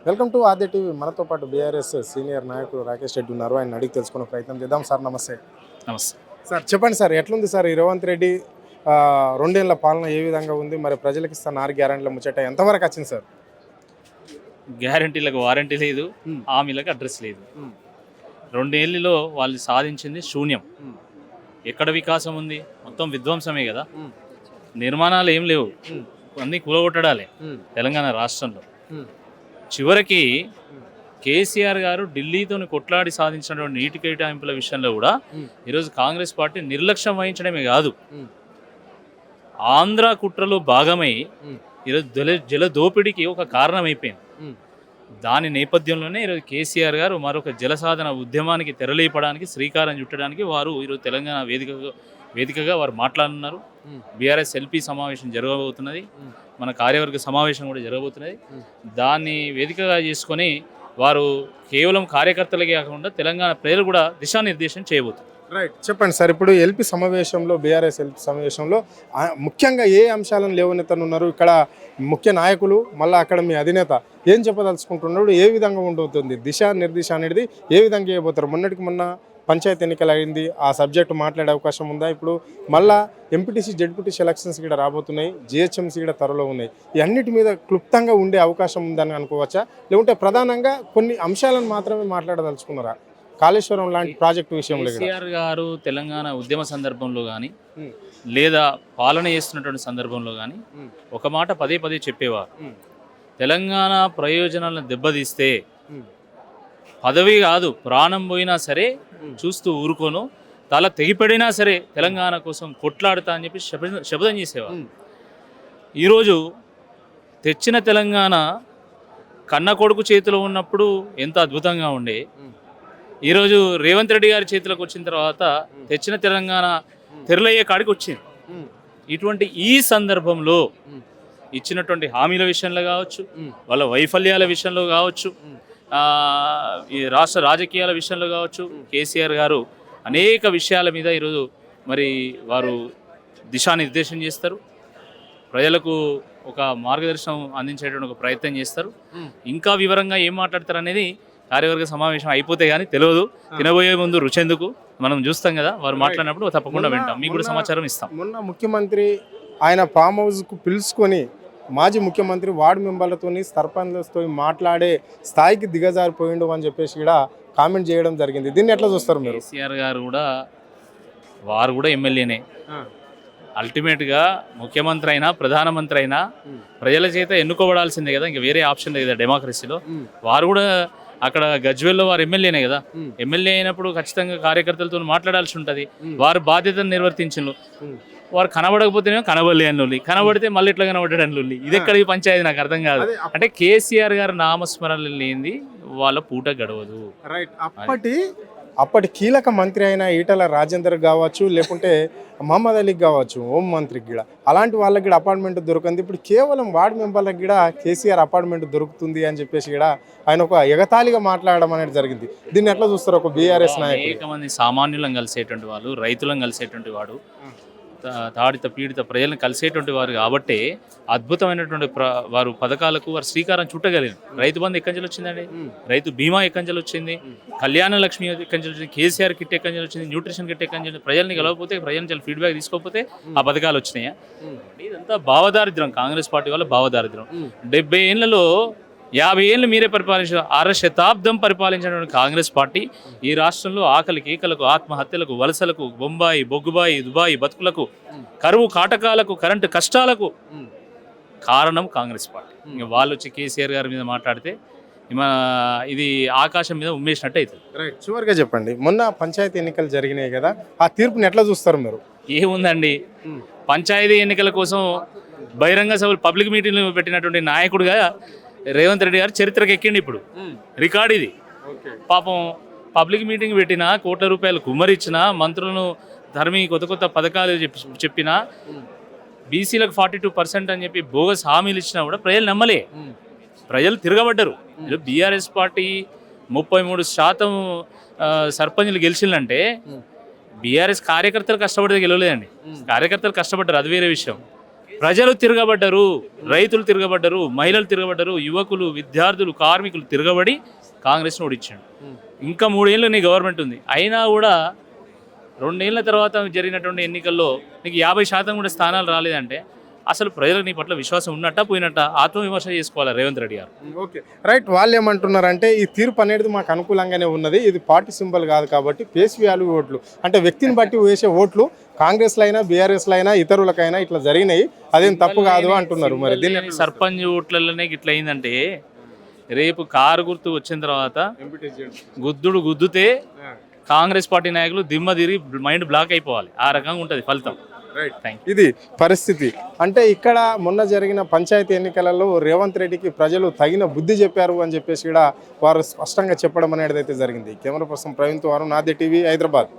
Welcome to ఆర్దే TV. మనతో పాటు BRS senior నాయకుడు రాకేష్ రెడ్డి ఉన్నారు. ఆయన అడిగి తెలుసుకునే ప్రయత్నం చేద్దాం. సార్ నమస్తే. నమస్తే సార్ చెప్పండి సార్, ఎట్లుంది సార్ ఈ రేవంత్ రెడ్డి రెండేళ్ల పాలన ఏ విధంగా ఉంది? మరి ప్రజలకు ఇస్తున్న 6 గ్యారెంటీల ముచ్చట ఎంతవరకు వచ్చింది సార్? గ్యారంటీలకు వారంటీ లేదు, హామీలకు అడ్రస్ లేదు. 2 ఏళ్ళలో వాళ్ళు సాధించింది శూన్యం. ఎక్కడ వికాసం ఉంది? మొత్తం విధ్వంసమే కదా. నిర్మాణాలు ఏం లేవు, అన్నీ కూలగొట్టడాలే తెలంగాణ రాష్ట్రంలో. చివరికి కేసీఆర్ గారు ఢిల్లీతో కొట్లాడి సాధించినటువంటి నీటి కేటాయింపుల విషయంలో కూడా ఈరోజు కాంగ్రెస్ పార్టీ నిర్లక్ష్యం వహించడమే కాదు, ఆంధ్ర కుట్రలో భాగమై ఈరోజు జల దోపిడీకి ఒక కారణమైపోయింది. దాని నేపథ్యంలోనే ఈరోజు కేసీఆర్ గారు మరొక జలసాధన ఉద్యమానికి తెరలేపడానికి శ్రీకారం చుట్టడానికి వారు ఈరోజు తెలంగాణ వేదికగా వారు మాట్లాడుతున్నారు. బీఆర్ఎస్ ఎల్పీ సమావేశం జరగబోతున్నది, మన కార్యవర్గ సమావేశం కూడా జరగబోతున్నది. దాన్ని వేదికగా చేసుకొని వారు కేవలం కార్యకర్తలకే కాకుండా తెలంగాణ ప్రజలు కూడా దిశానిర్దేశం చేయబోతున్నారు. రైట్, చెప్పండి సార్. ఇప్పుడు ఎల్పీ సమావేశంలో, బీఆర్ఎస్ ఎల్పీ సమావేశంలో ముఖ్యంగా ఏ అంశాలను లేవనెత్తనున్నారు? ఇక్కడ ముఖ్య నాయకులు, మళ్ళీ అక్కడ మీ అధినేత ఏం చెప్పదలుచుకుంటున్నాడు? ఏ విధంగా ఉండబోతుంది దిశానిర్దేశం అనేది? ఏ విధంగా చేయబోతారు? మొన్న పంచాయతీ ఎన్నికలు అయింది, ఆ సబ్జెక్టు మాట్లాడే అవకాశం ఉందా? ఇప్పుడు మళ్ళీ ఎంపీటీసీ జడ్పీటీసీ ఎలక్షన్స్ కూడా రాబోతున్నాయి, జిహెచ్ఎంసీ కూడా త్వరలో ఉన్నాయి. ఈ అన్నిటి మీద క్లుప్తంగా ఉండే అవకాశం ఉందని అనుకోవచ్చా, లేకుంటే ప్రధానంగా కొన్ని అంశాలను మాత్రమే మాట్లాడదలుచుకున్నారా? కాళేశ్వరం లాంటి ప్రాజెక్టు విషయంలో కేసీఆర్ గారు తెలంగాణ ఉద్యమ సందర్భంలో కానీ లేదా పాలన చేస్తున్నటువంటి సందర్భంలో కానీ ఒక మాట పదే పదే చెప్పేవారు, తెలంగాణ ప్రయోజనాలను దెబ్బతీస్తే పదవి కాదు ప్రాణం పోయినా సరే చూస్తూ ఊరుకోను, తల తెగిపడినా సరే తెలంగాణ కోసం కొట్లాడుతా అని చెప్పి శపథం చేసేవారు. ఈరోజు తెచ్చిన తెలంగాణ కన్న కొడుకు చేతిలో ఉన్నప్పుడు ఎంత అద్భుతంగా ఉండే, ఈరోజు రేవంత్ రెడ్డి గారి చేతిలోకి వచ్చిన తర్వాత తెచ్చిన తెలంగాణ తెరలయ్యే కాడికి వచ్చింది. ఇటువంటి ఈ సందర్భంలో ఇచ్చినటువంటి హామీల విషయంలో కావచ్చు, వాళ్ళ వైఫల్యాల విషయంలో కావచ్చు, ఈ రాష్ట్ర రాజకీయాల విషయంలో కావచ్చు, కేసీఆర్ గారు అనేక విషయాల మీద ఈరోజు మరి వారు దిశానిర్దేశం చేస్తారు, ప్రజలకు ఒక మార్గదర్శనం అందించేటువంటి ఒక ప్రయత్నం చేస్తారు. ఇంకా వివరంగా ఏం మాట్లాడతారు అనేది కార్యవర్గ సమావేశం అయిపోతే కానీ తెలియదు. తినబోయే ముందు రుచెందుకు మనం చూస్తాం కదా, వారు మాట్లాడినప్పుడు తప్పకుండా వింటాం, మీకు కూడా సమాచారం ఇస్తాం. మొన్న ముఖ్యమంత్రి ఆయన ఫామ్ హౌస్కు పిలుచుకొని మాజీ ముఖ్యమంత్రి వార్డు మెంబర్లతో సర్పంచ్లతో మాట్లాడే స్థాయికి దిగజారిపోయిండు అని చెప్పేసి కూడా కామెంట్ చేయడం జరిగింది. దీన్ని ఎట్లా చూస్తారు మీరు? కేసీఆర్ గారు కూడా వారు కూడా ఎమ్మెల్యేనే, అల్టిమేట్గా ముఖ్యమంత్రి అయినా ప్రధానమంత్రి అయినా ప్రజల చేత ఎన్నుకోబడాల్సిందే కదా, ఇంకా వేరే ఆప్షన్ లేదు కదా డెమోక్రసీలో. వారు కూడా అక్కడ గజ్వేల్లో వారు ఎమ్మెల్యేనే కదా, ఎమ్మెల్యే అయినప్పుడు ఖచ్చితంగా కార్యకర్తలతో మాట్లాడాల్సి ఉంటుంది. వారు బాధ్యతను నిర్వర్తించు, వారు కనబడకపోతేనే కనబడలే అని, కనబడితే మళ్ళీ ఇట్లా కనబడ్డాడు అని. ఇది ఎక్కడ ఈ పంచాయతీ నాకు అర్థం కాదు. అంటే కేసీఆర్ గారు నామస్మరణ లేనిది వాళ్ళ పూట గడవదు. రైట్, అప్పటి కీలక మంత్రి అయిన ఈటల రాజేందర్ కావచ్చు, లేకుంటే మహమ్మద్ అలీకి కావచ్చు, హోం మంత్రికి కూడా అలాంటి వాళ్ళకి కూడా అపార్ట్మెంట్ దొరికింది. ఇప్పుడు కేవలం వార్డు మెంబర్లకు కూడా కేసీఆర్ అపార్ట్మెంట్ దొరుకుతుంది అని చెప్పేసి కూడా ఆయన ఒక ఎగతాళిగా మాట్లాడడం అనేది జరిగింది. దీన్ని ఎట్లా చూస్తారు ఒక బీఆర్ఎస్ నాయకులు? అనేక మంది సామాన్యులను కలిసేటువంటి వాళ్ళు, రైతులను కలిసేటువంటి వాడు, తాడిత పీడిత ప్రజలను కలిసేటువంటి వారు కాబట్టి అద్భుతమైనటువంటి వారు పథకాలకు వారు శ్రీకారం చుట్టగలిగారు. రైతు బంధు ఎక్కడి నుంచి వచ్చిందండి, రైతు బీమా ఎక్కడి నుంచి వచ్చింది, కళ్యాణ లక్ష్మి ఎక్కడి నుంచి వచ్చింది, కేసీఆర్ కిట్ ఎక్కడి నుంచి వచ్చింది, న్యూట్రిషన్ కిట్ ఎక్కడి నుంచి, ప్రజల్ని కలవకపోతే ప్రజల నుంచి ఫీడ్బ్యాక్ తీసుకోకపోతే ఆ పథకాలు వచ్చినాయా? ఇదంతా భావదారిద్ర్యం, కాంగ్రెస్ పార్టీ వల్ల భావదారిద్ర్యం. 70 ఏళ్లలో 50 ఏళ్ళు మీరే పరిపాలించారు, 6 శతాబ్దం పరిపాలించినటువంటి కాంగ్రెస్ పార్టీ ఈ రాష్ట్రంలో ఆకలి కేకలకు, ఆత్మహత్యలకు, వలసలకు, బొంబాయి బొగ్గుబాయి దుబాయి బతుకులకు, కరువు కాటకాలకు, కరెంటు కష్టాలకు కారణం కాంగ్రెస్ పార్టీ. ఇంకా వాళ్ళు వచ్చి కేసీఆర్ గారి మీద మాట్లాడితే ఇది ఆకాశం మీద ఉమ్మేసినట్టు అవుతుంది. రైట్, చివరిగా చెప్పండి, మొన్న పంచాయతీ ఎన్నికలు జరిగినాయి కదా, ఆ తీర్పుని ఎట్లా చూస్తారు మీరు? ఏముందండి, పంచాయతీ ఎన్నికల కోసం బహిరంగ సభలు పబ్లిక్ మీటింగ్లు పెట్టినటువంటి నాయకుడుగా రేవంత్ రెడ్డి గారు చరిత్రకు ఎక్కిండి. ఇప్పుడు రికార్డ్ ఇది. పాపం పబ్లిక్ మీటింగ్ పెట్టినా, కోట్ల రూపాయలు కుమ్మరిచ్చినా, మంత్రులను ధర్మి కొత్త కొత్త పథకాలు చెప్పినా, బీసీలకు 42% అని చెప్పి బోగస్ హామీలు ఇచ్చినా కూడా ప్రజలు నమ్మలే, ప్రజలు తిరగబడ్డరు. బీఆర్ఎస్ పార్టీ 33% సర్పంచ్లు గెలిచిందంటే బీఆర్ఎస్ కార్యకర్తలు కష్టపడితే గెలవలేదండి, కార్యకర్తలు కష్టపడ్డారు, అది వేరే విషయం. ప్రజలు తిరగబడ్డరు, రైతులు తిరగబడ్డరు, మహిళలు తిరగబడ్డరు, యువకులు, విద్యార్థులు, కార్మికులు తిరగబడి కాంగ్రెస్ను ఓడించాడు. ఇంకా 3 ఏళ్ళు నీ గవర్నమెంట్ ఉంది, అయినా కూడా 2 ఏళ్ల తర్వాత జరిగినటువంటి ఎన్నికల్లో నీకు 50% కూడా స్థానాలు రాలేదంటే అసలు ప్రజలకు నీ పట్ల విశ్వాసం ఉన్నట్ట పోయినట్ట ఆత్మవిమర్శ చేసుకోవాలి రేవంత్ రెడ్డి గారు. Okay right. వాళ్ళు ఏమంటున్నారంటే ఈ తీర్పు అనేది మాకు అనుకూలంగానే ఉన్నది, ఇది పార్టీ సింబల్ కాదు కాబట్టి ఫేస్ వాల్యూ ఓట్లు అంటే వ్యక్తిని బట్టి వేసే ఓట్లు కాంగ్రెస్లో అయినా బీఆర్ఎస్లో అయినా ఇతరులకైనా ఇట్లా జరిగినాయి, అదేం తప్పు కాదు అంటున్నారు. మరి దీన్ని సర్పంచ్ ఓట్లలోనే ఇట్లా అయిందంటే రేపు కారు గుర్తు వచ్చిన తర్వాత గుద్దితే కాంగ్రెస్ పార్టీ నాయకులు దిమ్మ తిరిగి మైండ్ బ్లాక్ అయిపోవాలి, ఆ రకంగా ఉంటుంది ఫలితం. ఇది పరిస్థితి. అంటే ఇక్కడ మొన్న జరిగిన పంచాయతీ ఎన్నికలలో రేవంత్ రెడ్డికి ప్రజలు తగిన బుద్ధి చెప్పారు అని చెప్పేసి కూడా వారు స్పష్టంగా చెప్పడం అనేది అయితే జరిగింది. కెమెరా పర్సన్ ప్రవీణ్ తో నాది టీవీ, హైదరాబాద్.